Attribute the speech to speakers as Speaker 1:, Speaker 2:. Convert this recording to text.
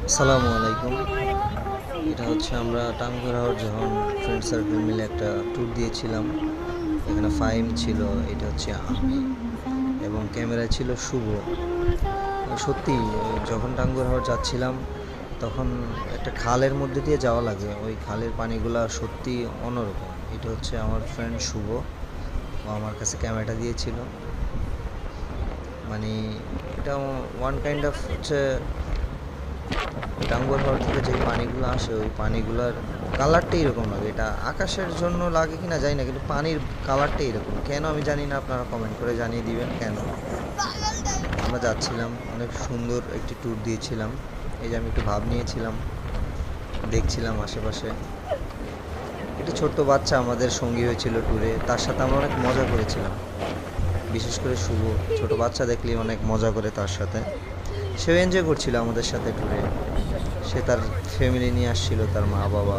Speaker 1: আসসালামু আলাইকুম। এটা হচ্ছে আমরা টাঙ্গুয়ার হাওর যখন ফ্রেন্ড সার্কেল মিলে একটা ট্যুর দিয়েছিলাম। এখানে ফাহিম ছিল, এটা হচ্ছে আমি, এবং ক্যামেরায় ছিল শুভ। সত্যি যখন টাঙ্গুয়ার হাওর যাচ্ছিলাম তখন একটা খালের মধ্যে দিয়ে যাওয়া লাগে। ওই খালের পানিগুলা সত্যি অন্যরকম। এটা হচ্ছে আমার ফ্রেন্ড শুভ, ও আমার কাছে ক্যামেরাটা দিয়েছিল। মানে এটা ওয়ান কাইন্ড অফ হচ্ছে টাঙ্গুয়ার হাওর থেকে যে পানিগুলো আসে ওই পানিগুলোর কালারটাই এরকম লাগে। এটা আকাশের জন্য লাগে কিনা জানি না, কিন্তু পানির কালারটাই এরকম। কেন আমি জানি না, আপনারা কমেন্ট করে জানিয়ে দিবেন কেন। আমরা যাচ্ছিলাম, অনেক সুন্দর একটি ট্যুর দিয়েছিলাম। এই যে আমি একটু ভাব নিয়েছিলাম, দেখছিলাম আশেপাশে। একটি ছোট্ট বাচ্চা আমাদের সঙ্গী হয়েছিল ট্যুরে, তার সাথে আমরা অনেক মজা করেছিলাম। বিশেষ করে শুভ ছোট বাচ্চা দেখলে অনেক মজা করে তার সাথে। সেও এনজয় করছিল আমাদের সাথে ট্যুরে। সে তার ফ্যামিলি নিয়ে আসছিল, তার মা বাবা।